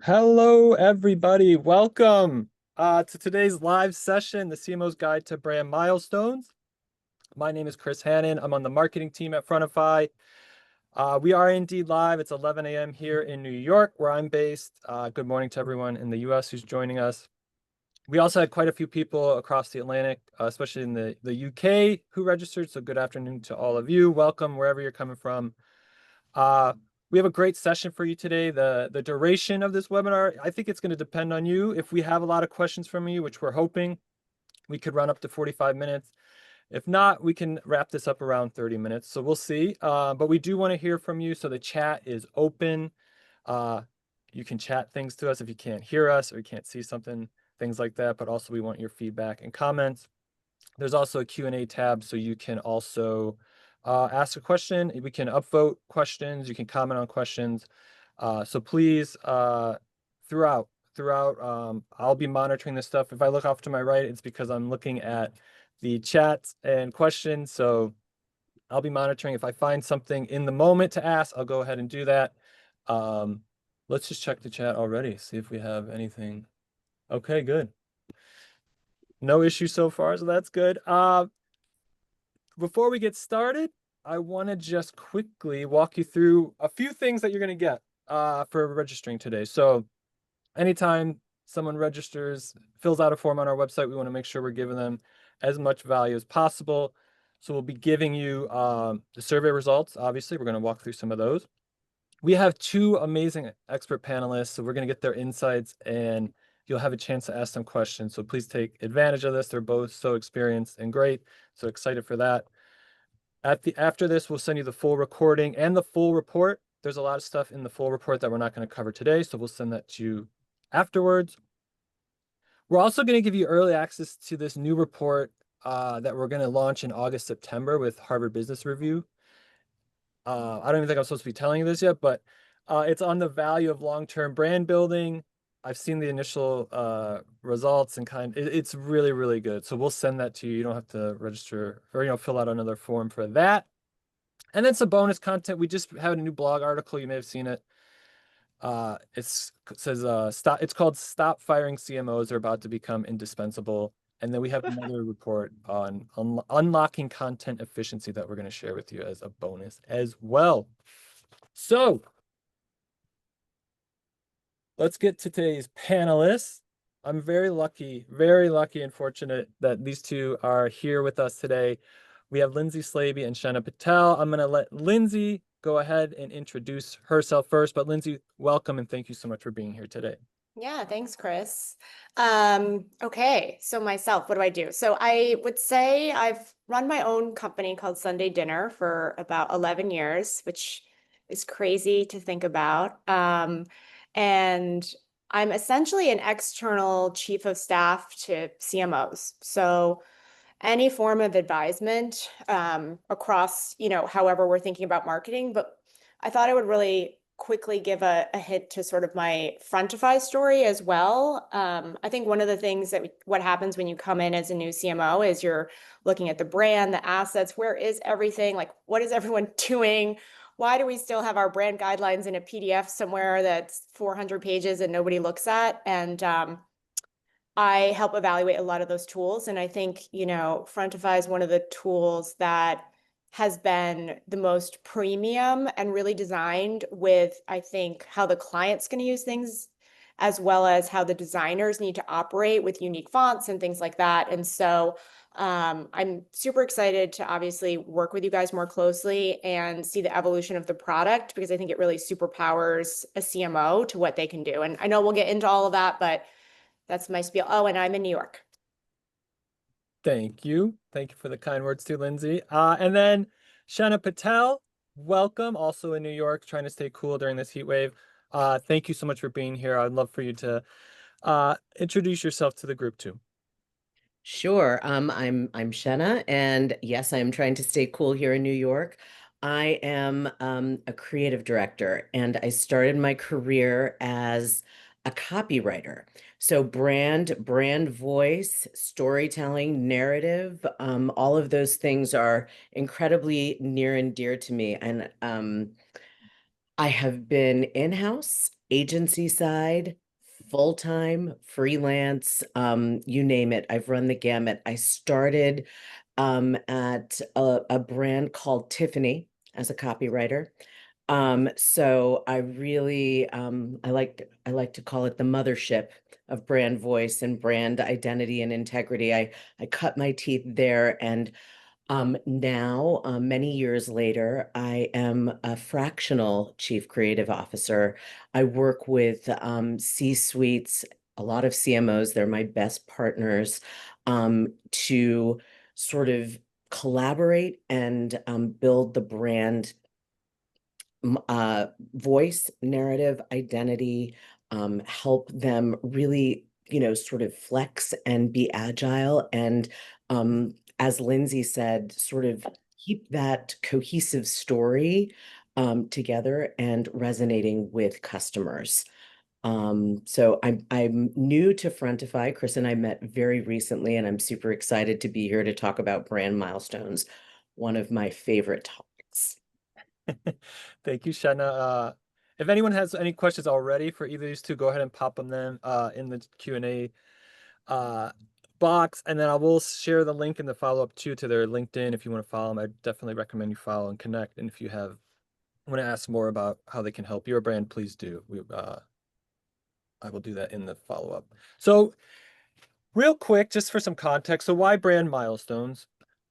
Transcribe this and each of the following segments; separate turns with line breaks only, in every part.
Hello, everybody. Welcome to today's live session, the CMO's Guide to Brand Milestones. My name is Chris Hannon. I'm on the marketing team at Frontify. We are indeed live. It's 11 a.m. here in New York, where I'm based. Good morning to everyone in the US who's joining us. We also had quite a few people across the Atlantic, especially in the UK, who registered. So good afternoon to all of you. Welcome wherever you're coming from. Uh, we have a great session for you today. The duration of this webinar, I think it's going to depend on you. If we have a lot of questions from you, which we're hoping, we could run up to 45 minutes. If not, we can wrap this up around 30 minutes. So we'll see. But we do want to hear from you. So the chat is open. Uh, you can chat things to us if you can't hear us or you can't see something, things like that. But also we want your feedback and comments. There's also a Q&A tab, so you can also ask a question. We can upvote questions. You can comment on questions. So please, throughout, I'll be monitoring this stuff. If I look off to my right, it's because I'm looking at the chats and questions. So I'll be monitoring. If I find something in the moment to ask, I'll go ahead and do that. Let's just check the chat already, see if we have anything. Okay, good. No issue so far, so that's good. Before we get started, I want to just quickly walk you through a few things that you're going to get for registering today. So anytime someone registers, fills out a form on our website, we want to make sure we're giving them as much value as possible. So we'll be giving you the survey results. Obviously, we're going to walk through some of those. We have two amazing expert panelists, so we're going to get their insights and you'll have a chance to ask them questions. So please take advantage of this. They're both so experienced and great. So excited for that. After this, we'll send you the full recording and the full report. There's a lot of stuff in the full report that we're not going to cover today, so we'll send that to you afterwards. We're also going to give you early access to this new report that we're going to launch in August, September with Harvard Business Review. I don't even think I'm supposed to be telling you this yet, but it's on the value of long-term brand building. I've seen the initial results and it's really, really good. So we'll send that to you. You don't have to register or, fill out another form for that. And then some bonus content. We just have a new blog article. You may have seen it. It says stop. It's called "Stop Firing CMOs Are About to Become Indispensable." And then we have another report on unlocking content efficiency that we're going to share with you as a bonus as well. So let's get to today's panelists. I'm very lucky and fortunate that these two are here with us today. We have Lindsay Slaby and Shanna Patel. I'm going to let Lindsay go ahead and introduce herself first. But Lindsay, welcome and thank you so much for being here today.
Yeah, thanks, Chris. Okay, so myself, what do I do? So I would say I've run my own company called Sunday Dinner for about 11 years, which is crazy to think about. And I'm essentially an external chief of staff to CMOs. So any form of advisement across, however we're thinking about marketing. But I thought I would really quickly give a hit to sort of my Frontify story as well. I think one of the things what happens when you come in as a new CMO is you're looking at the brand, the assets, where is everything? Like, what is everyone doing? Why do we still have our brand guidelines in a PDF somewhere that's 400 pages and nobody looks at? And I help evaluate a lot of those tools. And I think, Frontify is one of the tools that has been the most premium and really designed with, I think, how the client's going to use things, as well as how the designers need to operate with unique fonts and things like that. And so I'm super excited to obviously work with you guys more closely and see the evolution of the product, because I think it really superpowers a CMO to what they can do. And I know we'll get into all of that, but that's my spiel. Oh, and I'm in New York.
Thank you. Thank you for the kind words too, Lindsay. And then Shanna Patel, welcome. Also in New York, trying to stay cool during this heat wave. Thank you so much for being here. I'd love for you to introduce yourself to the group too.
Sure. I'm Shenna, and yes, I am trying to stay cool here in New York. I am a creative director, and I started my career as a copywriter. So brand voice, storytelling, narrative, all of those things are incredibly near and dear to me. And I have been in-house agency side, full-time, freelance, you name it. I've run the gamut. I started at a brand called Tiffany as a copywriter. So I really I like to call it the mothership of brand voice and brand identity and integrity. I cut my teeth there, and now, many years later, I am a fractional chief creative officer. I work with C-suites, a lot of CMOs, they're my best partners, to sort of collaborate and build the brand voice, narrative, identity, help them really, sort of flex and be agile. And as Lindsay said, sort of keep that cohesive story together and resonating with customers. So I'm new to Frontify. Chris and I met very recently, and I'm super excited to be here to talk about brand milestones, one of my favorite topics.
Thank you, Shanna. If anyone has any questions already for either of these two, go ahead and pop them in the Q&A box, and then I will share the link in the follow-up too to their LinkedIn if you want to follow them. I definitely recommend you follow and connect. And if you want to ask more about how they can help your brand, please do. I will do that in the follow-up. So real quick, just for some context, so why brand milestones?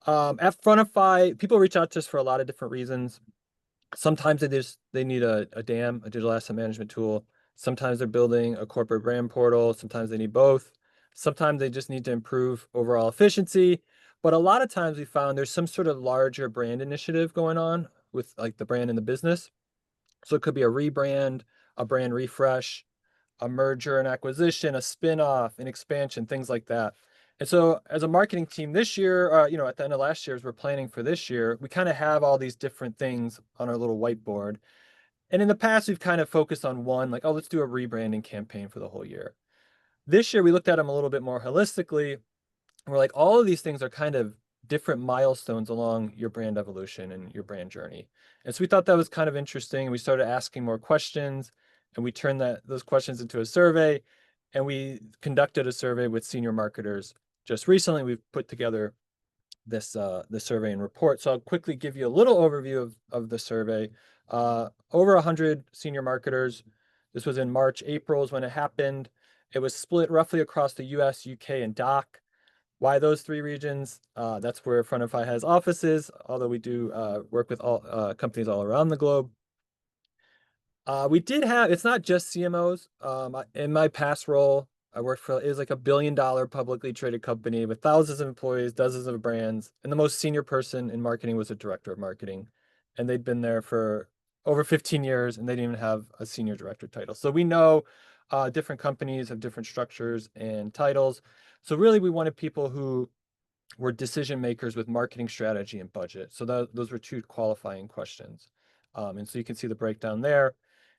At Frontify, people reach out to us for a lot of different reasons. Sometimes they need a DAM, a digital asset management tool. Sometimes they're building a corporate brand portal. Sometimes they need both. Sometimes they just need to improve overall efficiency. But a lot of times we found there's some sort of larger brand initiative going on with like the brand in the business. So it could be a rebrand, a brand refresh, a merger and acquisition, a spin-off, an expansion, things like that. And so as a marketing team this year, at the end of last year, as we're planning for this year, we kind of have all these different things on our little whiteboard. And in the past, we've kind of focused on one, like, oh, let's do a rebranding campaign for the whole year. This year, we looked at them a little bit more holistically. We're like, all of these things are kind of different milestones along your brand evolution and your brand journey. And so we thought that was kind of interesting. We started asking more questions, and we turned those questions into a survey. And we conducted a survey with senior marketers just recently. We've put together this survey and report. So I'll quickly give you a little overview of the survey. Over 100 senior marketers. This was in March, April is when it happened. It was split roughly across the US, UK, and DACH. Why those three regions? That's where Frontify has offices, although we do work with all companies all around the globe. We did have, it's not just CMOs. In my past role, I worked for, it was like $1 billion publicly traded company with thousands of employees, dozens of brands. And the most senior person in marketing was a director of marketing. And they'd been there for over 15 years and they didn't even have a senior director title. So we know different companies have different structures and titles. So really we wanted people who were decision makers with marketing strategy and budget. So those were two qualifying questions. And so you can see the breakdown there.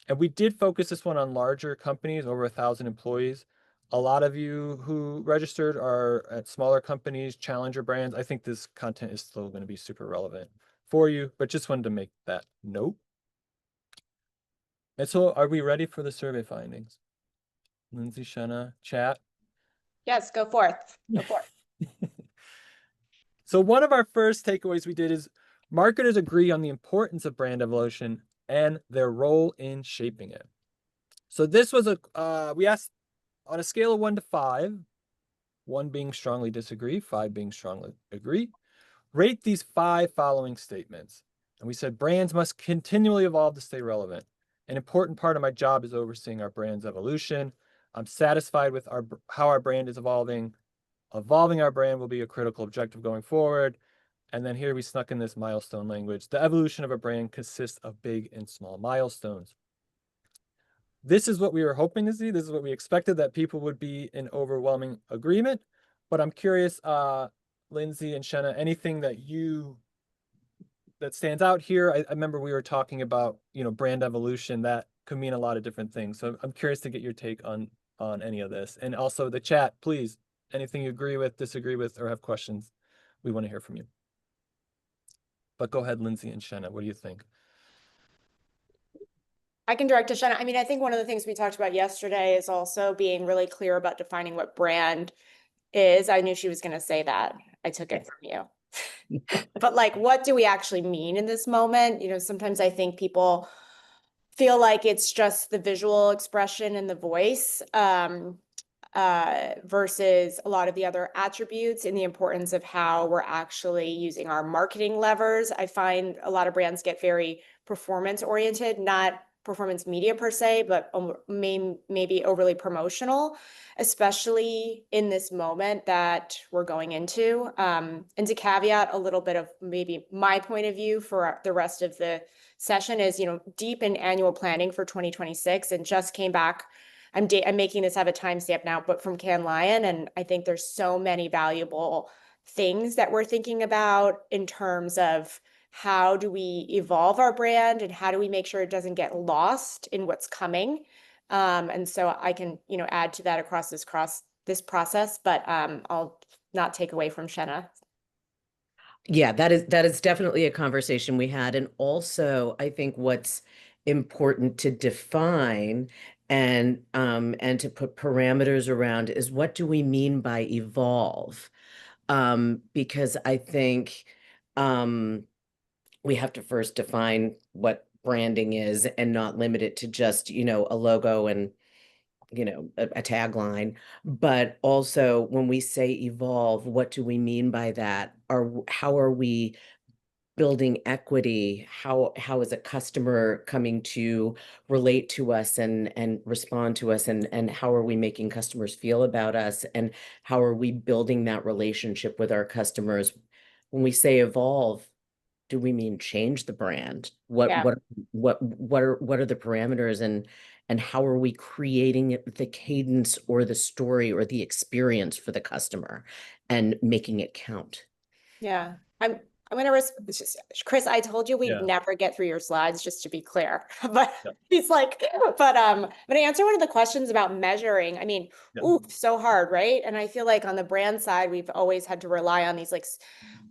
And we did focus this one on larger companies, over 1,000 employees. A lot of you who registered are at smaller companies, challenger brands. I think this content is still going to be super relevant for you, but just wanted to make that note. And so are we ready for the survey findings? Lindsay, Shanna, chat?
Yes, go forth. Go forth.
So one of our first takeaways we did is marketers agree on the importance of brand evolution and their role in shaping it. So this was we asked on a scale of 1 to 5, 1 being strongly disagree, 5 being strongly agree, rate these 5 following statements. And we said brands must continually evolve to stay relevant. An important part of my job is overseeing our brand's evolution. I'm satisfied with how our brand is evolving. Evolving our brand will be a critical objective going forward. And then here we snuck in this milestone language. The evolution of a brand consists of big and small milestones. This is what we were hoping to see. This is what we expected, that people would be in overwhelming agreement. But I'm curious, Lindsay and Shenna, anything that stands out here? I remember we were talking about, brand evolution. That could mean a lot of different things. So I'm curious to get your take on any of this. And also the chat, please, anything you agree with, disagree with, or have questions, we want to hear from you. But go ahead, Lindsay and Shenna, what do you think?
I can direct to Shanna. I mean, I think one of the things we talked about yesterday is also being really clear about defining what brand is. I knew she was going to say that. I took it from you. But like, what do we actually mean in this moment? You know, sometimes I think people feel like it's just the visual expression and the voice. Versus a lot of the other attributes and the importance of how we're actually using our marketing levers. I find a lot of brands get very performance oriented, not performance media per se, but maybe overly promotional, especially in this moment that we're going into. And to caveat a little bit of maybe my point of view for the rest of the session is, you know, deep in annual planning for 2026 and just came back. I'm making this have a timestamp now, but from Cannes Lion, and I think there's so many valuable things that we're thinking about in terms of how do we evolve our brand and how do we make sure it doesn't get lost in what's coming. And so I can, you know, add to that across this process, but I'll not take away from Shenna.
Yeah, that is definitely a conversation we had. And also, I think what's important to define and to put parameters around is what do we mean by evolve? Because I think we have to first define what branding is and not limit it to just, you know, a logo and a tagline. But also when we say evolve, what do we mean by that? How are we building equity? How is a customer coming to relate to us and respond to us, and how are we making customers feel about us, and how are we building that relationship with our customers? When we say evolve, do we mean change the brand? What
Yeah.
what what are the parameters, and how are we creating the cadence or the story or the experience for the customer and making it count?
Yeah. I'm gonna Chris, I told you we'd
Yeah.
never get through your slides, just to be clear. But
Yeah.
he's like, but I'm gonna answer one of the questions about measuring. I mean,
Yeah.
ooh, so hard, right? And I feel like on the brand side, we've always had to rely on these like,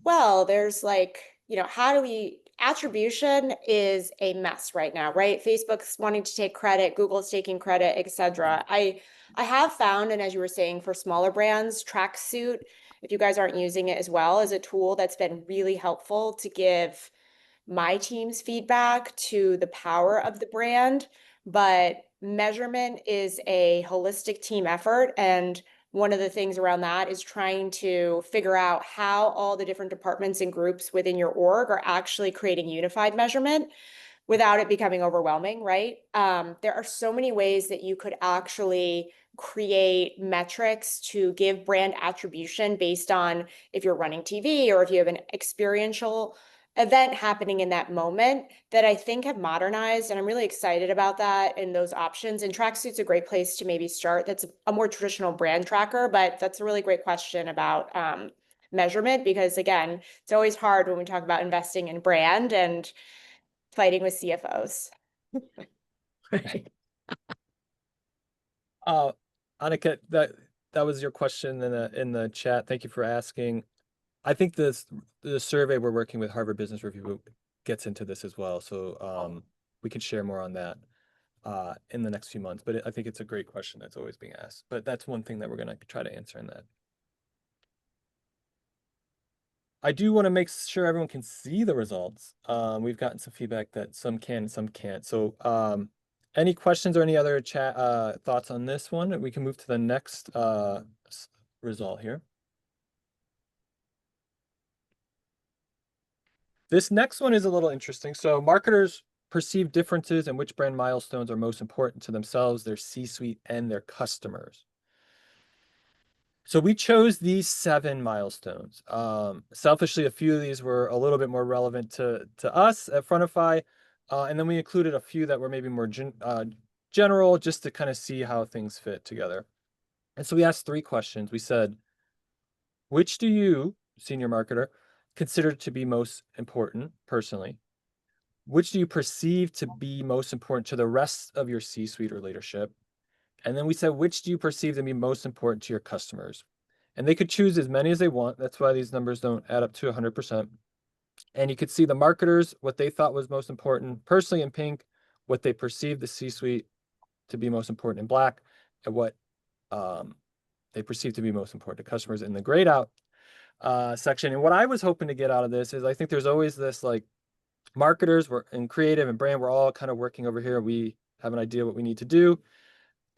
well, there's like, you know, how do we attribution is a mess right now, right? Facebook's wanting to take credit, Google's taking credit, etc. I have found, and as you were saying, for smaller brands, Tracksuit, if you guys aren't using it as well, is a tool that's been really helpful to give my team's feedback to the power of the brand. But measurement is a holistic team effort. And one of the things around that is trying to figure out how all the different departments and groups within your org are actually creating unified measurement without it becoming overwhelming, right? There are so many ways that you could actually create metrics to give brand attribution based on if you're running TV or if you have an experiential event happening in that moment that I think have modernized. And I'm really excited about that and those options. And Tracksuit's a great place to maybe start. That's a more traditional brand tracker, but that's a really great question about measurement because, again, it's always hard when we talk about investing in brand and fighting with CFOs.
Right.
Annika, that was your question in the chat. Thank you for asking. I think the survey we're working with Harvard Business Review gets into this as well. So we can share more on that in the next few months. But I think it's a great question that's always being asked. But that's one thing that we're going to try to answer in that. I do want to make sure everyone can see the results. We've gotten some feedback that some can, some can't. So any questions or any other chat thoughts on this one? We can move to the next result here. This next one is a little interesting. So marketers perceive differences in which brand milestones are most important to themselves, their C-suite, and their customers. So we chose these 7 milestones. Selfishly, a few of these were a little bit more relevant to us at Frontify. And then we included a few that were maybe more general just to kind of see how things fit together. And so we asked 3 questions. We said, which do you, senior marketer, consider to be most important personally? Which do you perceive to be most important to the rest of your C-suite or leadership? And then we said, which do you perceive to be most important to your customers? And they could choose as many as they want. That's why these numbers don't add up to 100%. And you could see the marketers, what they thought was most important. Personally in pink what they perceive the C-suite to be most important in black, and what they perceive to be most important to customers in the grayed out section. And what I was hoping to get out of this is I think there's always this like marketers and creative and brand, we're all kind of working over here. We have an idea what we need to do.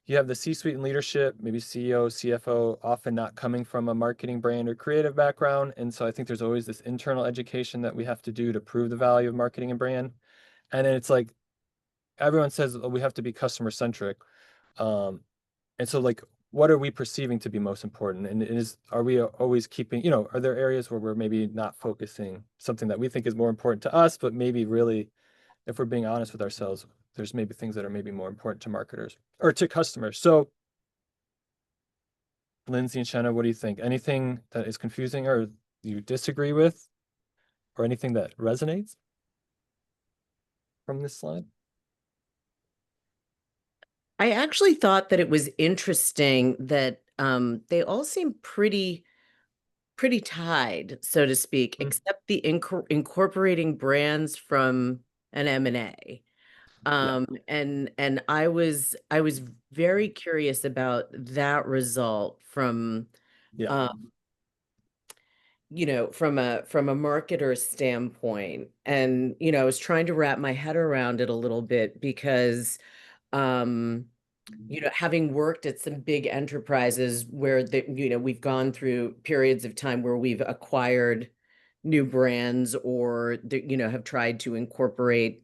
You have the C-suite and leadership, maybe CEO, CFO, often not coming from a marketing, brand, or creative background. And so I think there's always this internal education that we have to do to prove the value of marketing and brand. And then it's like everyone says, oh, we have to be customer centric. And so like, what are we perceiving to be most important? And are we always keeping, are there areas where we're maybe not focusing something that we think is more important to us, but maybe really, if we're being honest with ourselves, there's maybe things that are maybe more important to marketers or to customers. So Lindsay and Shanna, what do you think? Anything that is confusing or you disagree with, or anything that resonates from this slide?
I actually thought that it was interesting that they all seem pretty tied, so to speak, except the incorporating brands from an M&A. And I was very curious about that result from
Yeah.
from a marketer standpoint. And I was trying to wrap my head around it a little bit because having worked at some big enterprises where we've gone through periods of time where we've acquired new brands or have tried to incorporate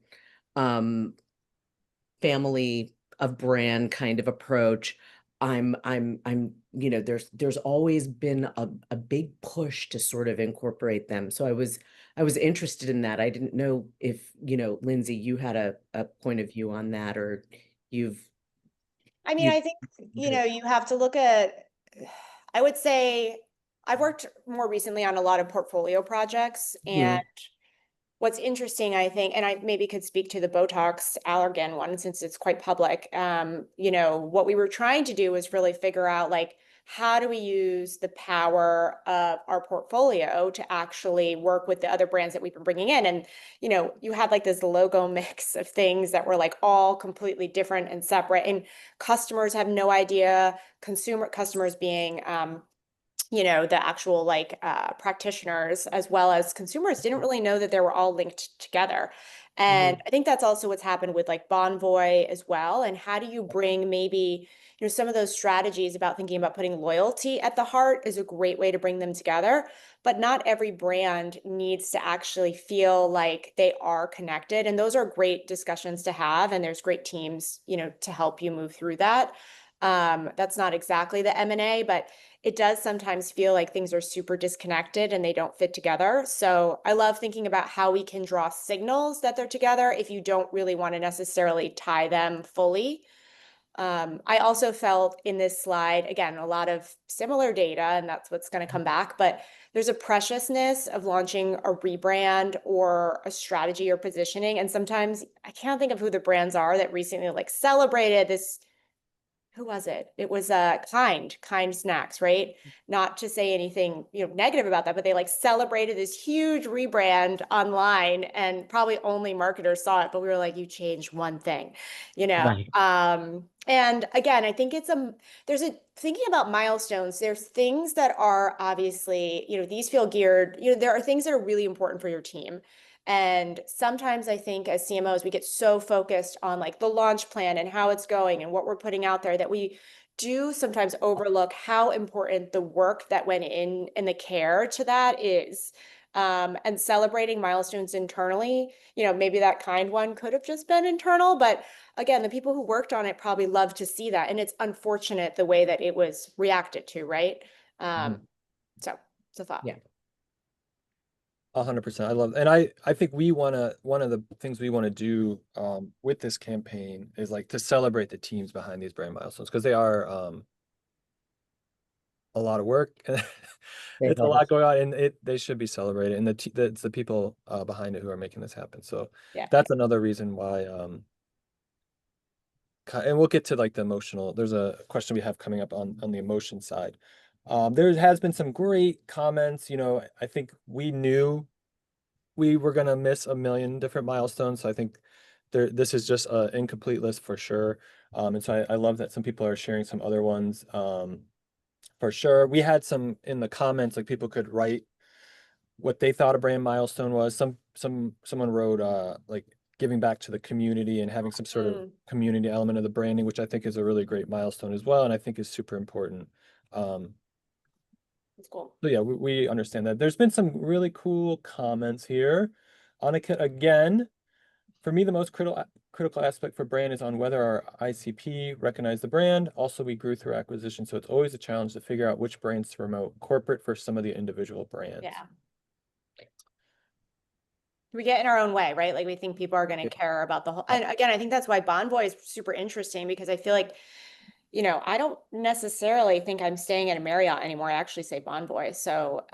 family of brand kind of approach. There's always been a big push to sort of incorporate them. So I was interested in that. I didn't know if, Lindsay, you had a point of view on that, or
I mean,
you
I think, you have to look at, I would say I've worked more recently on a lot of portfolio projects, and what's interesting, I think, and I maybe could speak to the Botox Allergan one since it's quite public. What we were trying to do was really figure out like, how do we use the power of our portfolio to actually work with the other brands that we've been bringing in? And, you had like this logo mix of things that were like all completely different and separate, and customers have no idea, consumer customers being, the actual like practitioners as well as consumers didn't really know that they were all linked together. And I think that's also what's happened with like Bonvoy as well. And how do you bring maybe, some of those strategies about thinking about putting loyalty at the heart is a great way to bring them together. But not every brand needs to actually feel like they are connected. And those are great discussions to have. And there's great teams, to help you move through that. That's not exactly the M&A, but it does sometimes feel like things are super disconnected and they don't fit together. So I love thinking about how we can draw signals that they're together if you don't really want to necessarily tie them fully. I also felt in this slide, again, a lot of similar data, and that's what's going to come back, but there's a preciousness of launching a rebrand or a strategy or positioning. And sometimes I can't think of who the brands are that recently like celebrated this. Who was it? It was Kind Snacks, right? Not to say anything, negative about that, but they like celebrated this huge rebrand online, and probably only marketers saw it, but we were like, you changed one thing,
Right.
And again, I think thinking about milestones, there's things that are obviously, these feel geared, there are things that are really important for your team. And sometimes I think as CMOs, we get so focused on like the launch plan and how it's going and what we're putting out there that we do sometimes overlook how important the work that went in and the care to that is. And celebrating milestones internally, maybe that kind one could have just been internal, but again, the people who worked on it probably love to see that. And it's unfortunate the way that it was reacted to, right? So it's a thought.
Yeah.
100%. I love, and I think one of the things we want to do with this campaign is like to celebrate the teams behind these brand milestones, because they are a lot of work.
They
It's a lot going on, and they should be celebrated, and it's the people behind it who are making this happen. So
Yeah.
that's another reason why and we'll get to like the emotional. There's a question we have coming up on the emotion side. There has been some great comments. I think we knew we were gonna miss a million different milestones. So I think this is just an incomplete list for sure. And so I love that some people are sharing some other ones. For sure. We had some in the comments, like people could write what they thought a brand milestone was. Someone wrote like giving back to the community and having some sort of community element of the branding, which I think is a really great milestone as well, and I think is super important.
That's cool.
So yeah, we understand that. There's been some really cool comments here. Annika, again, for me, the most critical aspect for brand is on whether our ICP recognize the brand. Also, we grew through acquisition, so it's always a challenge to figure out which brands to promote corporate for some of the individual brands.
Yeah. We get in our own way, right? Like we think people are going to care about the whole, and again, I think that's why Bonvoy is super interesting because I feel like, I don't necessarily think I'm staying at a Marriott anymore. I actually say Bonvoy. So,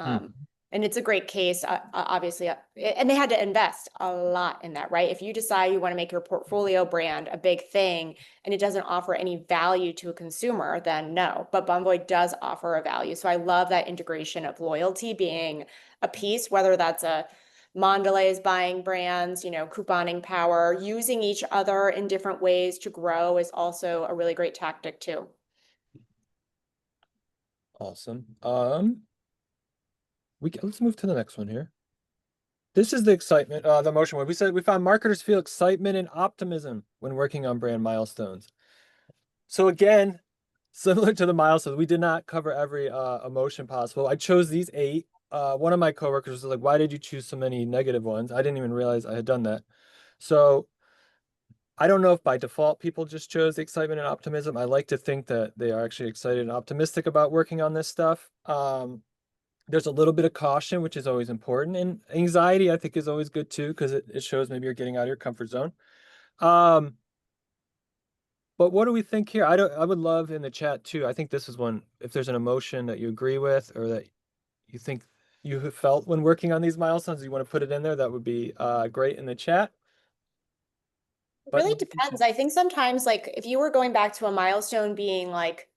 and it's a great case, obviously, and they had to invest a lot in that, right? If you decide you want to make your portfolio brand a big thing and it doesn't offer any value to a consumer, then no. But Bonvoy does offer a value. So I love that integration of loyalty being a piece, whether that's a Mondelez buying brands, couponing power, using each other in different ways to grow is also a really great tactic too.
Awesome. Let's move to the next one here. This is the excitement, the emotion one. We said we found marketers feel excitement and optimism when working on brand milestones. So again, similar to the milestones, we did not cover every emotion possible. I chose these 8. One of my coworkers was like, "Why did you choose so many negative ones?" I didn't even realize I had done that. So I don't know if by default people just chose excitement and optimism. I like to think that they are actually excited and optimistic about working on this stuff. There's a little bit of caution, which is always important. And anxiety, I think, is always good too, because it shows maybe you're getting out of your comfort zone. But what do we think here? I would love in the chat too. I think this is one, if there's an emotion that you agree with or that you think you have felt when working on these milestones, you want to put it in there, that would be great in the chat.
It
But
really depends. I think sometimes, like, if you were going back to a milestone being like,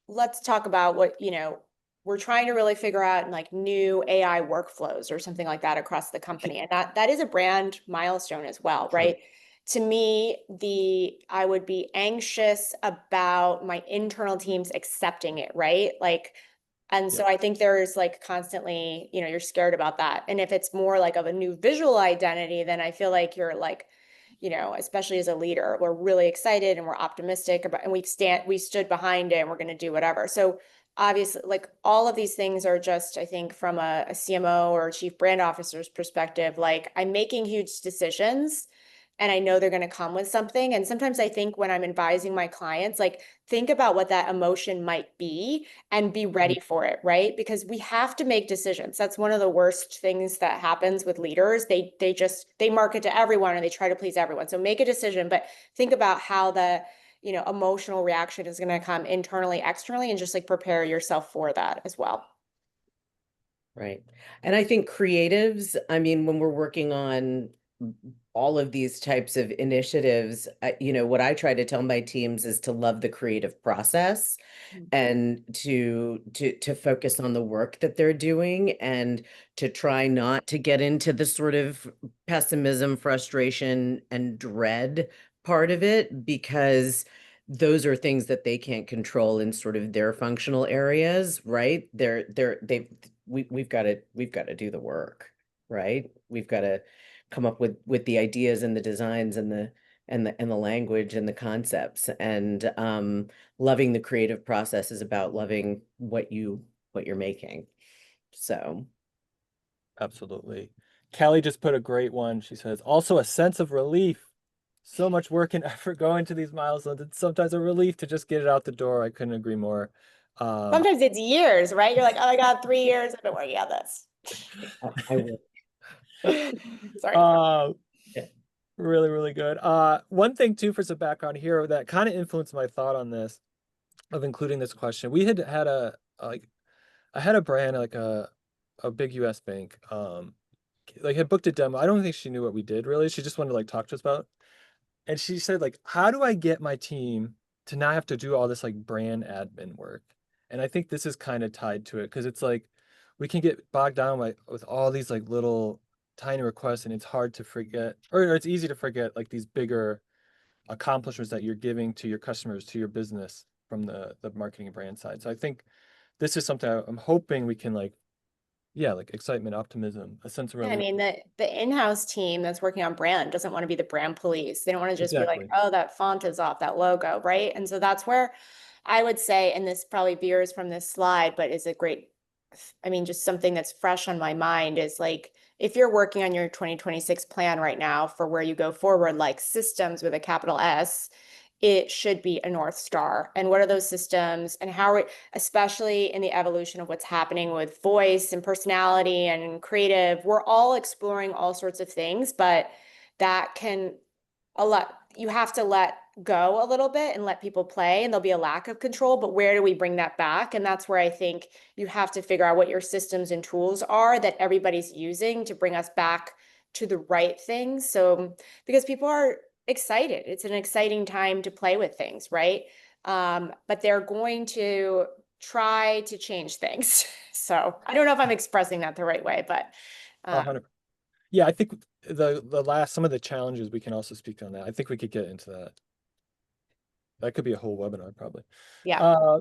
let's talk about what, we're trying to really figure out like new AI workflows or something like that across the company. And that is a brand milestone as well, right? To me, I would be anxious about my internal teams accepting it, right? Like, and so I think there's like constantly, you're scared about that. And if it's more like of a new visual identity, then I feel like you're like, especially as a leader, we're really excited and we're optimistic about, and we stood behind it and we're going to do whatever. So obviously, like all of these things are just, I think from a CMO or a chief brand officer's perspective, like I'm making huge decisions and I know they're going to come with something. And sometimes I think when I'm advising my clients, like think about what that emotion might be and be ready for it, right? Because we have to make decisions. That's one of the worst things that happens with leaders. They market to everyone and they try to please everyone. So make a decision, but think about how the emotional reaction is going to come internally, externally, and just like prepare yourself for that as well.
Right. And I think creatives, I mean, when we're working on all of these types of initiatives, what I try to tell my teams is to love the creative process and to focus on the work that they're doing and to try not to get into the sort of pessimism, frustration, and dread part of it, because those are things that they can't control in sort of their functional areas, right? We've got to do the work, right? We've got to come up with the ideas and the designs and the language and the concepts, and loving the creative process is about loving what you're making. So
absolutely. Kelly just put a great one. She says, also a sense of relief. So much work and effort going to these milestones. It's sometimes a relief to just get it out the door. I couldn't agree more.
Sometimes it's years, right? You're like, oh my God, 3 years I've been working on this.
I will.
Sorry.
Really, really good. One thing too, for some background here that kind of influenced my thought on this, of including this question. We had like I had a brand, like a big US bank, like had booked a demo. I don't think she knew what we did really. She just wanted to like talk to us about. And she said, like, how do I get my team to not have to do all this like brand admin work? And I think this is kind of tied to it, because it's like we can get bogged down with all these like little tiny requests, and it's hard to forget, or it's easy to forget like these bigger accomplishments that you're giving to your customers, to your business from the marketing and brand side. So I think this is something I'm hoping we can like, yeah, like excitement, optimism, a sense of
Yeah, I
relief.
mean, the in-house team that's working on brand doesn't want to be the brand police. They don't want to just be like,
Exactly.
oh, that font is off, that logo, right? And so that's where I would say, and this probably veers from this slide, but is a great, I mean, just something that's fresh on my mind is like, if you're working on your 2026 plan right now for where you go forward, like systems with a capital S, it should be a North Star. And what are those systems and how are, especially in the evolution of what's happening with voice and personality and creative, we're all exploring all sorts of things, but that can a lot, you have to let go a little bit and let people play, and there'll be a lack of control, but where do we bring that back? And that's where I think you have to figure out what your systems and tools are that everybody's using to bring us back to the right things. So, because people are excited, it's an exciting time to play with things, right? But they're going to try to change things. So I don't know if I'm expressing that the right way, but
100. Yeah, I think the last, some of the challenges, we can also speak on that. I think we could get into that. That could be a whole webinar probably.
yeah.
Uh,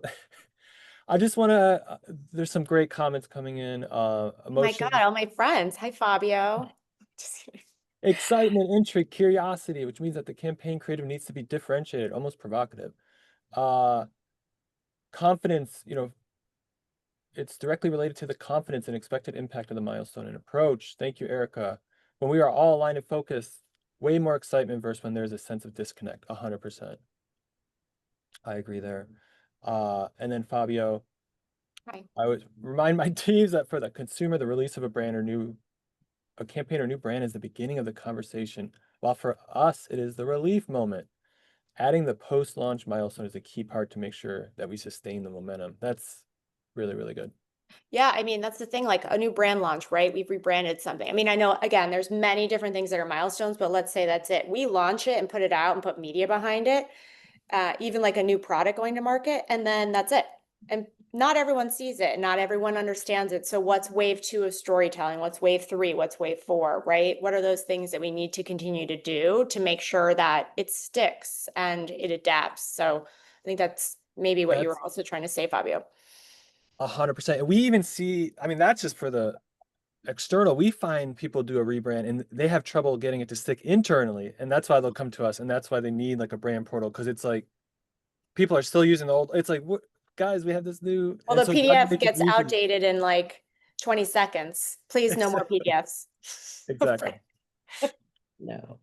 I just want to, there's some great comments coming in.
Oh my God,
Emotion,
all my friends. Hi, Fabio. Just kidding.
excitement, intrigue, curiosity, which means that the campaign creative needs to be differentiated, almost provocative. Uh, Confidence, it's directly related to the confidence and expected impact of the milestone and approach. Thank you, Erica. When we are all aligned and focused, way more excitement versus when there's a sense of disconnect. 100%. I agree there. And then Fabio,
Hi.
I would remind my teams that for the consumer, the release of a campaign or new brand is the beginning of the conversation, while for us, it is the relief moment. Adding the post-launch milestone is a key part to make sure that we sustain the momentum. That's really, really good.
Yeah, I mean, that's the thing, like a new brand launch, right? We've rebranded something. I mean, I know, again, there's many different things that are milestones, but let's say that's it. We launch it and put it out and put media behind it, even like a new product going to market, and then that's it. And not everyone sees it, and not everyone understands it. So what's wave two of storytelling? What's wave three? What's wave four, right? What are those things that we need to continue to do to make sure that it sticks and it adapts? So I think that's maybe what you were
That's
also trying to say, Fabio.
100%. And we even see, I mean, that's just for the external. We find people do a rebrand and they have trouble getting it to stick internally. And that's why they'll come to us. And that's why they need like a brand portal. Cause it's like people are still using the old, it's like, what guys, we have this new,
Well,
and
the
so how do
PDF
they get
gets
easy?
outdated in like 20 seconds. Please, no more
Exactly.
PDFs.
Exactly.
No.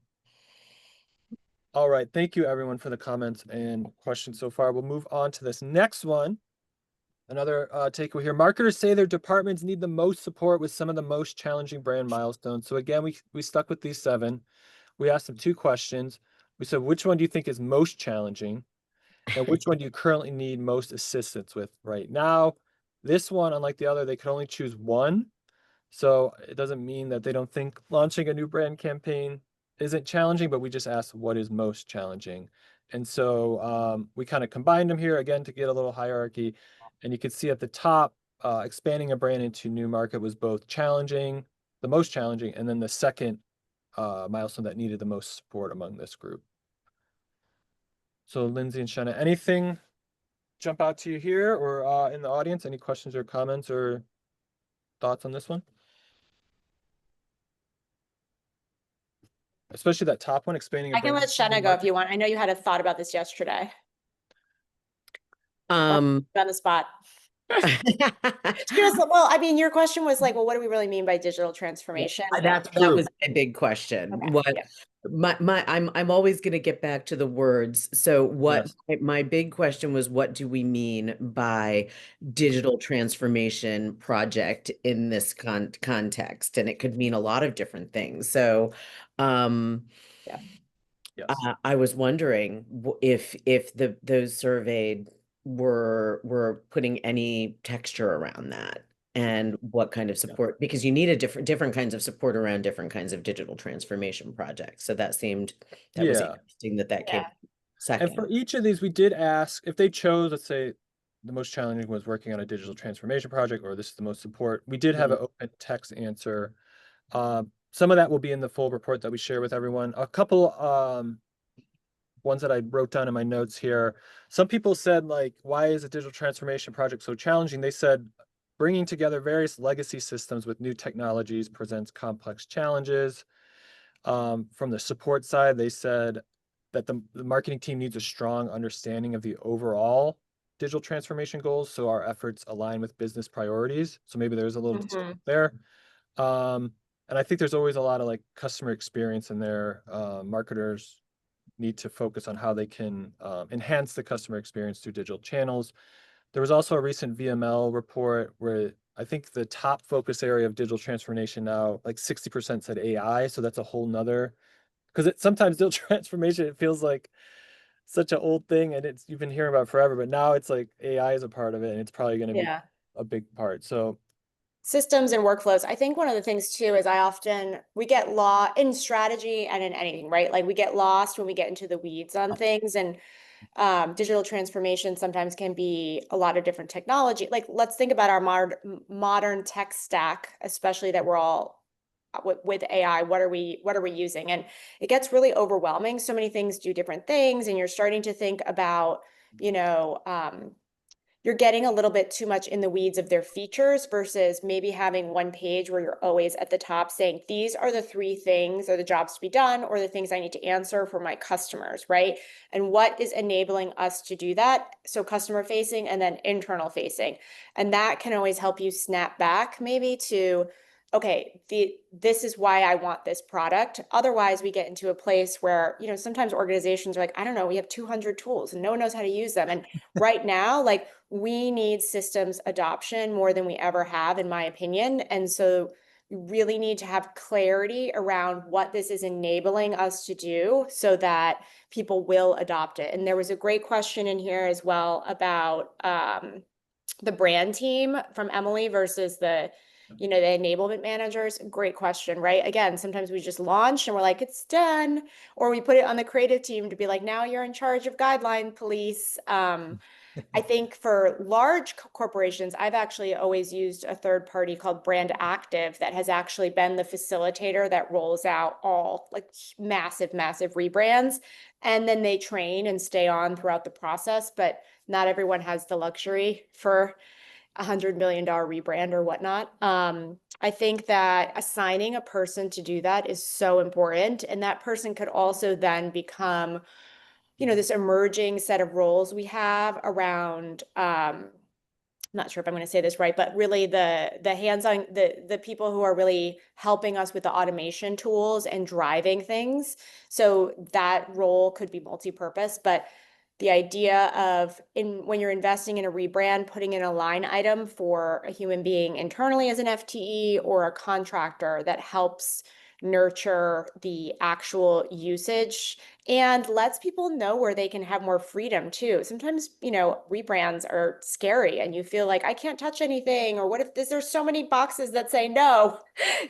All right. Thank you everyone for the comments and questions so far. We'll move on to this next one. Another takeaway here. Marketers say their departments need the most support with some of the most challenging brand milestones. So again, we stuck with these 7. We asked them 2 questions. We said, which one do you think is most challenging? And which one do you currently need most assistance with right now? This one, unlike the other, they could only choose one. So it doesn't mean that they don't think launching a new brand campaign isn't challenging, but we just asked what is most challenging. And so we kind of combined them here again to get a little hierarchy. And you can see at the top, expanding a brand into new market was both challenging, the most challenging, and then the second milestone that needed the most support among this group. So Lindsay and Shanna, anything jump out to you here or in the audience? Any questions or comments or thoughts on this one? Especially that top one, expanding a
I can
brand
let
into new
Shanna go if
market.
you want. I know you had a thought about this yesterday.
Um,
On the spot. She was, well, I mean, your question was like, well, what do we really mean by digital
Yeah,
transformation?
that
True.
was a big question.
Okay.
What
Yeah.
I'm always going to get back to the words. So what
Yes.
my big question was, what do we mean by digital transformation project in this context? And it could mean a lot of different things. So um
Yeah.
Yes.
I was wondering if those surveyed were putting any texture around that and what kind of
Yeah.
support, because you need a different kinds of support around different kinds of digital transformation projects. So that was
Yeah.
interesting that came
Yeah.
And for
second.
each of these, we did ask if they chose, let's say the most challenging was working on a digital transformation project, or this is the most support. We did have
Mhm.
an open text answer. some of that will be in the full report that we share with everyone. A couple ones that I wrote down in my notes here. Some people said, like, why is a digital transformation project so challenging? They said bringing together various legacy systems with new technologies presents complex challenges. From the support side, they said that the marketing team needs a strong understanding of the overall digital transformation goals, so our efforts align with business priorities. So maybe there's a little disconnect there. And I think there's always a lot of like customer experience in there. Marketers need to focus on how they can enhance the customer experience through digital channels. There was also a recent VML report where I think the top focus area of digital transformation now, like 60% said AI. So that's a whole nother, because sometimes digital transformation, it feels like such an old thing and you've been hearing about it forever, but now it's like AI is a part of it and it's probably going to be
Yeah.
a big part. So
Systems and workflows. I think one of the things too is we get lost in strategy and in anything, right? Like we get lost when we get into the weeds on things, and digital transformation sometimes can be a lot of different technology. Like let's think about our modern tech stack, especially that we're all with AI. What are we using? And it gets really overwhelming. So many things do different things, and you're starting to think about, you know, you're getting a little bit too much in the weeds of their features versus maybe having one page where you're always at the top saying, these are the 3 things or the jobs to be done or the things I need to answer for my customers, right? And what is enabling us to do that? So customer facing and then internal facing. And that can always help you snap back maybe to, okay, this is why I want this product. Otherwise, we get into a place where, sometimes organizations are like, I don't know, we have 200 tools and no one knows how to use them. And right now, like, we need systems adoption more than we ever have, in my opinion. And so you really need to have clarity around what this is enabling us to do so that people will adopt it. And there was a great question in here as well about the brand team from Emily versus the enablement managers. Great question, right? Again, sometimes we just launch and we're like, it's done. Or we put it on the creative team to be like, now you're in charge of guideline police. I think for large corporations, I've actually always used a third party called Brand Active that has actually been the facilitator that rolls out all like massive, massive rebrands. And then they train and stay on throughout the process. But not everyone has the luxury for $100 million rebrand or whatnot. I think that assigning a person to do that is so important. And that person could also then become this emerging set of roles we have around, I'm not sure if I'm going to say this right, but really the hands-on, the people who are really helping us with the automation tools and driving things. So that role could be multi-purpose, but the idea of when you're investing in a rebrand, putting in a line item for a human being internally as an FTE or a contractor that helps nurture the actual usage and lets people know where they can have more freedom too. Sometimes, rebrands are scary and you feel like I can't touch anything, or what if there's so many boxes that say no?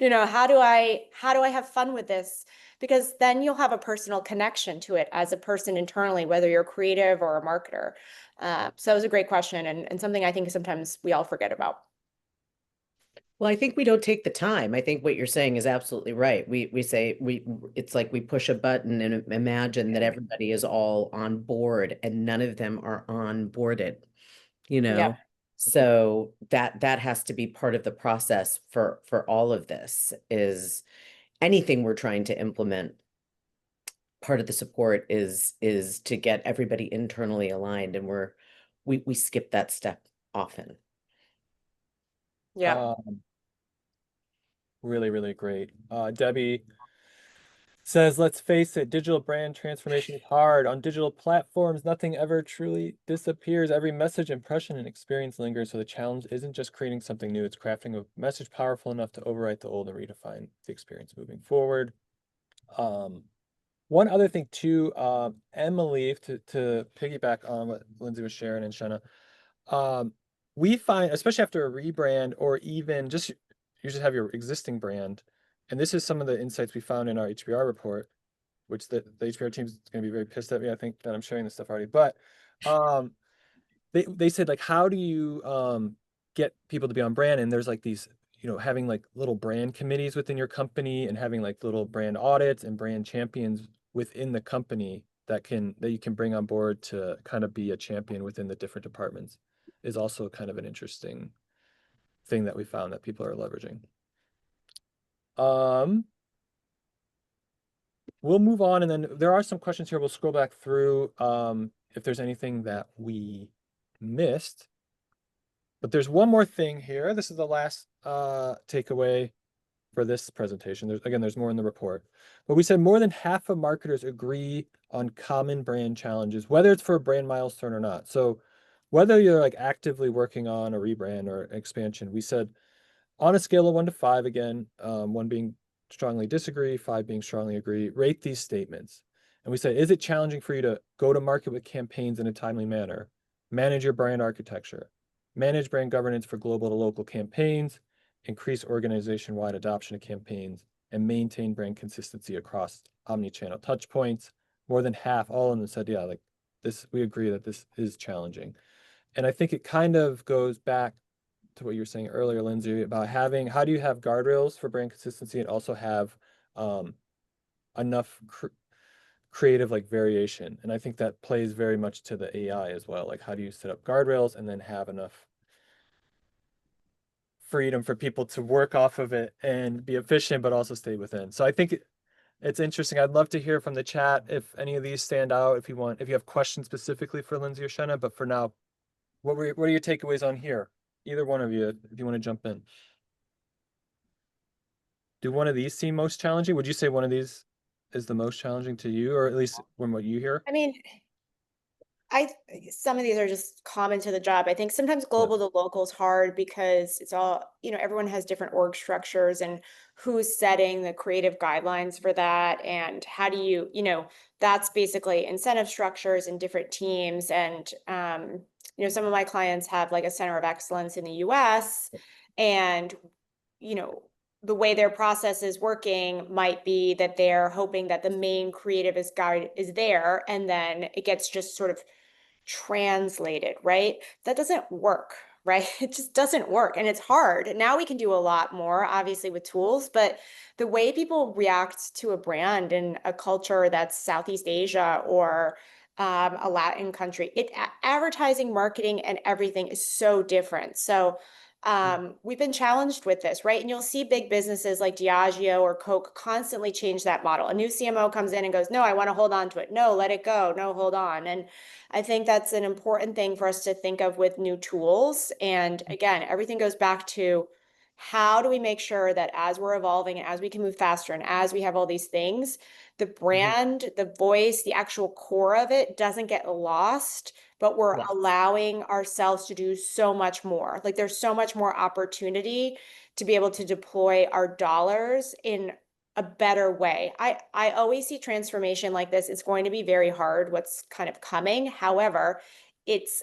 How do I have fun with this? Because then you'll have a personal connection to it as a person internally, whether you're creative or a marketer. So that was a great question and something I think sometimes we all forget about.
Well, I think we don't take the time. I think what you're saying is absolutely right. We say it's like we push a button and imagine that everybody is all on board and none of them are on boarded, you
Yeah.
know? So that has to be part of the process for all of this is anything we're trying to implement. Part of the support is to get everybody internally aligned, and we skip that step often.
Yeah.
Really, really great. Debbie says, let's face it, digital brand transformation is hard. On digital platforms, nothing ever truly disappears. Every message, impression, and experience lingers. So the challenge isn't just creating something new, it's crafting a message powerful enough to overwrite the old and redefine the experience moving forward. One other thing too, Emily, to piggyback on what Lindsay was sharing and Shanna, we find, especially after a rebrand or even just you just have your existing brand, and this is some of the insights we found in our HBR report, which the HBR team is going to be very pissed at me, I think, that I'm sharing this stuff already. But they said, like, how do you get people to be on brand? And there's like these, having like little brand committees within your company and having like little brand audits and brand champions within the company that you can bring on board to kind of be a champion within the different departments is also kind of an interesting thing that we found that people are leveraging. We'll move on, and then there are some questions here. We'll scroll back through if there's anything that we missed. But there's one more thing here. This is the last takeaway for this presentation. There's more in the report. But we said more than half of marketers agree on common brand challenges, whether it's for a brand milestone or not. So whether you're like actively working on a rebrand or expansion, we said on a scale of 1 to 5, again, 1 being strongly disagree, 5 being strongly agree, rate these statements. And we say, is it challenging for you to go to market with campaigns in a timely manner, manage your brand architecture, manage brand governance for global to local campaigns, increase organization-wide adoption of campaigns, and maintain brand consistency across omni-channel touchpoints? More than half, all of them said, yeah, like this, we agree that this is challenging. And I think it kind of goes back to what you were saying earlier, Lindsay, about how do you have guardrails for brand consistency and also have enough creative like variation. And I think that plays very much to the AI as well. Like how do you set up guardrails and then have enough freedom for people to work off of it and be efficient, but also stay within. So I think it's interesting. I'd love to hear from the chat if any of these stand out, if you have questions specifically for Lindsay or Shenna, but for now, what are your takeaways on here? Either one of you, if you want to jump in. Do one of these seem most challenging? Would you say one of these is the most challenging to you, or at least from what you hear?
I mean, some of these are just common to the job. I think sometimes
Yeah.
global to local is hard because it's all, everyone has different org structures and who's setting the creative guidelines for that. And how do that's basically incentive structures and different teams. And, some of my clients have like a center of excellence in the US and, the way their process is working might be that they're hoping that the main creative guide is there and then it gets just sort of translated, right? That doesn't work, right? It just doesn't work. And it's hard. Now we can do a lot more, obviously, with tools, but the way people react to a brand in a culture that's Southeast Asia or a Latin country, advertising, marketing, and everything is so different. So we've been challenged with this, right? And you'll see big businesses like Diageo or Coke constantly change that model. A new CMO comes in and goes, no, I want to hold on to it. No, let it go. No, hold on. And I think that's an important thing for us to think of with new tools. And again, everything goes back to how do we make sure that as we're evolving and as we can move faster and as we have all these things, the brand, the voice, the actual core of it doesn't get lost, but we're allowing ourselves to do so much more. Like there's so much more opportunity to be able to deploy our dollars in a better way. I always see transformation like this. It's going to be very hard what's kind of coming. However, it's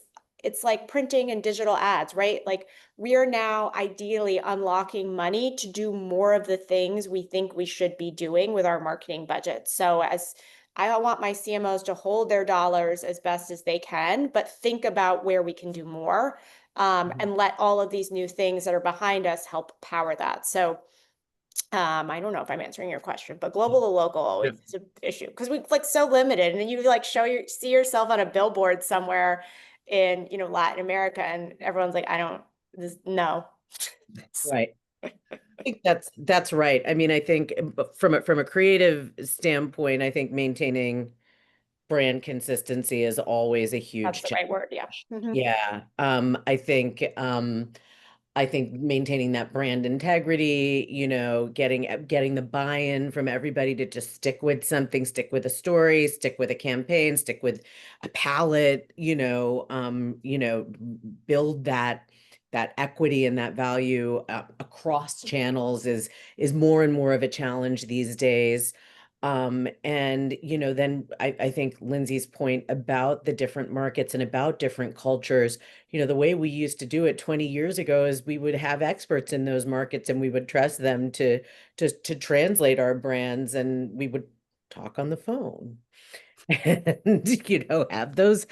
like printing and digital ads, right? Like we are now ideally unlocking money to do more of the things we think we should be doing with our marketing budget. So as I want my CMOs to hold their dollars as best as they can, but think about where we can do more and let all of these new things that are behind us help power that. So I don't know if I'm answering your question, but global to local always is an issue because we're like so limited. And then you like see yourself on a billboard somewhere in, Latin America and everyone's like, no.
Right. I think that's right. I mean, I think from a creative standpoint, I think maintaining brand consistency is always a huge
That's the right word. Yeah. Mhm.
Yeah. I think maintaining that brand integrity, getting the buy-in from everybody to just stick with something, stick with a story, stick with a campaign, stick with a palette, build that equity and that value across channels is more and more of a challenge these days. And then I think Lindsay's point about the different markets and about different cultures, the way we used to do it 20 years ago is we would have experts in those markets and we would trust them to translate our brands and we would talk on the phone and have those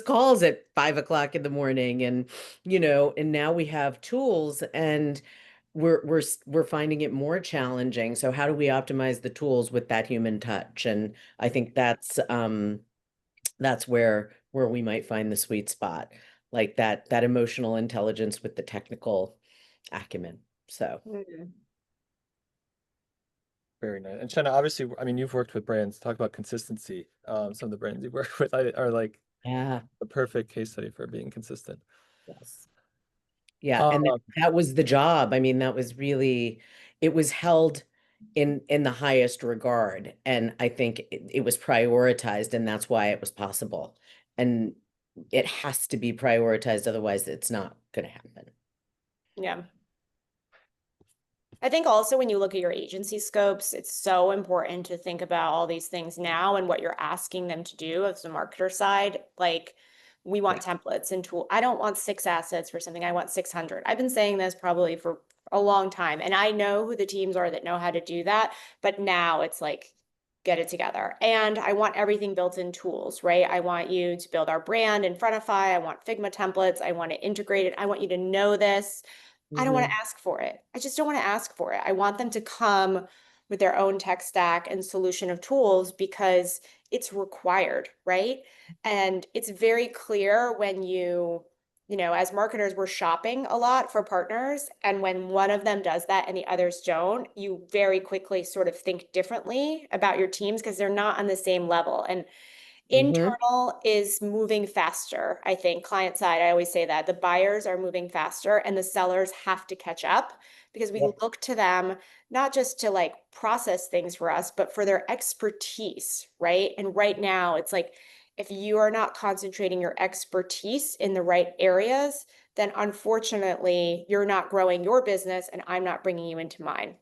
calls at 5 o'clock in the morning and now we have tools and we're finding it more challenging. So how do we optimize the tools with that human touch? And I think that's where we might find the sweet spot, like that emotional intelligence with the technical acumen. So
Mhm.
Very nice. And Shanna, obviously, I mean, you've worked with brands. Talk about consistency. Some of the brands you've worked with are like
yeah,
the perfect case study for being consistent.
yes. Yeah,
Um,
and that was the job. I mean, that was really, it was held in the highest regard, and I think it was prioritized, and that's why it was possible. And it has to be prioritized, otherwise it's not going to happen.
Yeah. I think also when you look at your agency scopes, it's so important to think about all these things now and what you're asking them to do as the marketer side. Like we want templates and tool. I don't want 6 assets for something. I want 600. I've been saying this probably for a long time, and I know who the teams are that know how to do that. But now it's like, get it together. And I want everything built in tools, right? I want you to build our brand in Frontify. I want Figma templates. I want to integrate it. I want you to know this. I don't want to ask for it. I just don't want to ask for it. I want them to come with their own tech stack and solution of tools because it's required, right? And it's very clear when as marketers, we're shopping a lot for partners. And when one of them does that and the others don't, you very quickly sort of think differently about your teams because they're not on the same level. And
Mm-hmm.
internal is moving faster. I think client side, I always say that the buyers are moving faster and the sellers have to catch up because we
Yep.
look to them not just to like process things for us, but for their expertise, right? And right now, it's like if you are not concentrating your expertise in the right areas, then unfortunately, you're not growing your business and I'm not bringing you into mine.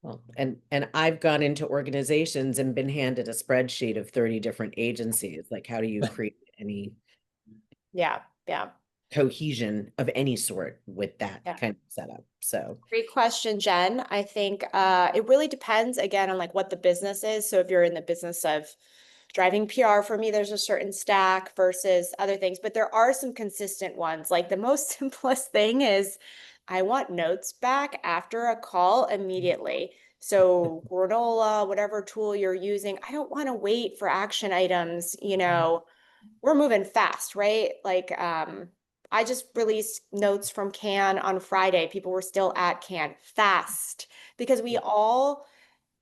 Well, and I've gone into organizations and been handed a spreadsheet of 30 different agencies. Like, how do you create any
Yeah, yeah,
cohesion of any sort with that
yeah.
kind of setup? So,
Great question, Jen. I think it really depends again on like what the business is. So if you're in the business of driving PR, for me, there's a certain stack versus other things, but there are some consistent ones. Like the most simplest thing is I want notes back after a call immediately. So Granola, whatever tool you're using, I don't want to wait for action items, we're moving fast, right? Like, I just released notes from Cannes on Friday. People were still at Cannes fast because we all,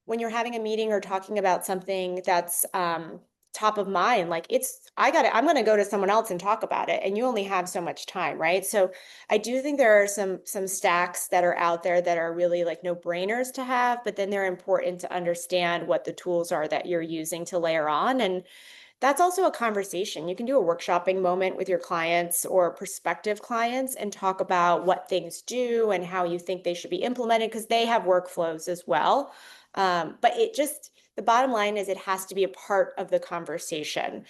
when you're having a meeting or talking about something that's top of mind, like I'm going to go to someone else and talk about it, and you only have so much time, right? So I do think there are some stacks that are out there that are really like no brainers to have, but then they're important to understand what the tools are that you're using to layer on. And that's also a conversation. You can do a workshopping moment with your clients or prospective clients and talk about what things do and how you think they should be implemented because they have workflows as well. But the bottom line is it has to be a part of the conversation.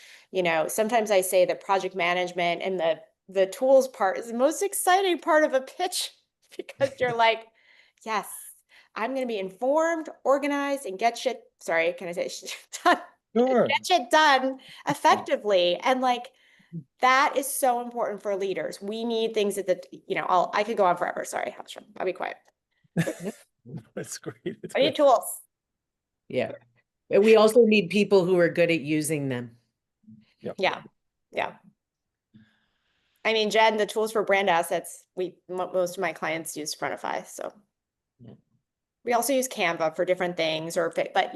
Sometimes I say that project management and the tools part is the most exciting part of a pitch because you're like, yes, I'm going to be informed, organized, and get shit. Sorry, can I say done?
sure.
Get shit done effectively. And like that is so important for leaders. We need things I could go on forever. Sorry, I'll be quiet.
It's great. It's
I need
great.
tools.
yeah. But we also need people who are good at using them.
Yep.
Yeah. Yeah. I mean, Jen, the tools for brand assets, most of my clients use Frontify. So
Yeah.
we also use Canva for different things but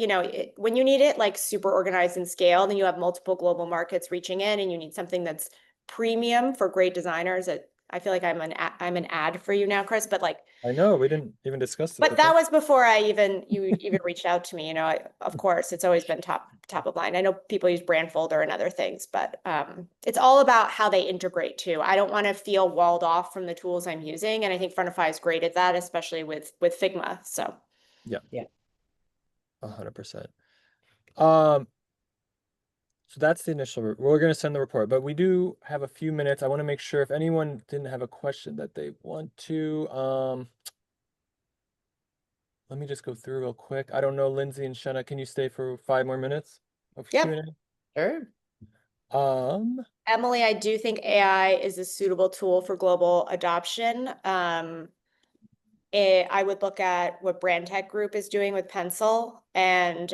when you need it like super organized and scaled and you have multiple global markets reaching in and you need something that's premium for great designers, I feel like I'm an ad for you now, Chris, but like,
I know we didn't even discuss it,
but
but
that was before you even reached out to me, of course, it's always been top of mind. I know people use Brandfolder and other things, but it's all about how they integrate too. I don't want to feel walled off from the tools I'm using. And I think Frontify is great at that, especially with Figma. So
yeah,
Yeah.
100%. Um, so that's the initial. We're going to send the report, but we do have a few minutes. I want to make sure if anyone didn't have a question that they want to. Let me just go through real quick. I don't know, Lindsay and Shanna, can you stay for 5 more minutes of
yep.
Q&A?
Sure.
Emily, I do think AI is a suitable tool for global adoption. I would look at what Brand Tech Group is doing with Pencil and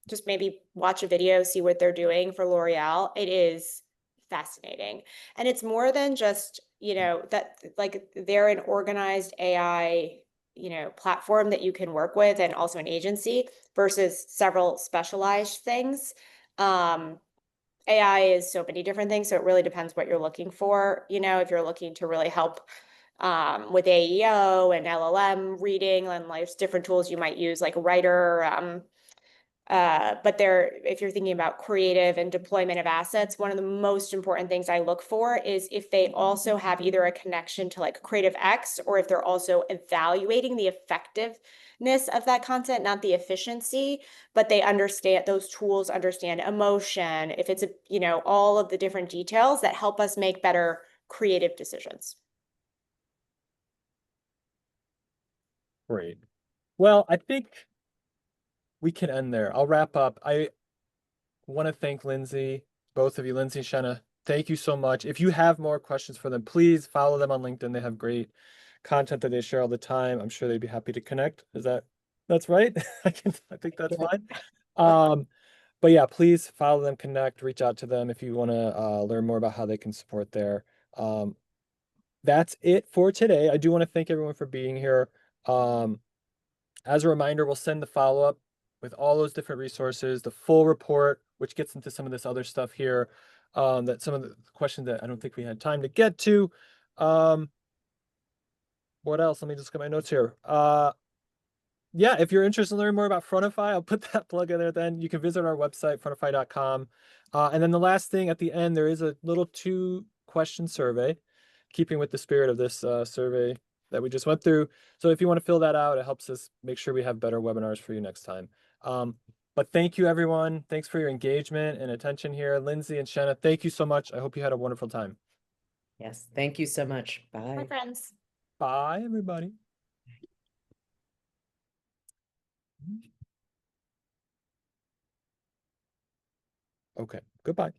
just maybe watch a video, see what they're doing for L'Oreal. It is fascinating. And it's more than just, that like they're an organized AI, platform that you can work with and also an agency versus several specialized things. AI is so many different things, so it really depends what you're looking for. If you're looking to really help with AEO and LLM reading, and there's different tools you might use like Writer. But if you're thinking about creative and deployment of assets, one of the most important things I look for is if they also have either a connection to like Creative X or if they're also evaluating the effectiveness of that content, not the efficiency, but they understand those tools, understand emotion, if it's all of the different details that help us make better creative decisions.
Great. Well, I think we can end there. I'll wrap up. I want to thank Lindsay, both of you, Lindsay and Shanna. Thank you so much. If you have more questions for them, please follow them on LinkedIn. They have great content that they share all the time. I'm sure they'd be happy to connect. That's right? I think that's fine. But yeah, please follow them, connect, reach out to them if you want to learn more about how they can support there. That's it for today. I do want to thank everyone for being here. As a reminder, we'll send the follow-up with all those different resources, the full report, which gets into some of this other stuff here, that some of the questions that I don't think we had time to get to. What else? Let me just get my notes here. Yeah, if you're interested in learning more about Frontify, I'll put that plug in there then. You can visit our website, frontify.com. And then the last thing at the end, there is a little 2-question survey, keeping with the spirit of this survey that we just went through. So if you want to fill that out, it helps us make sure we have better webinars for you next time. But thank you, everyone. Thanks for your engagement and attention here. Lindsay and Shanna, thank you so much. I hope you had a wonderful time.
Yes, thank you so much.
My
Bye.
friends.
Bye, everybody. Okay, goodbye.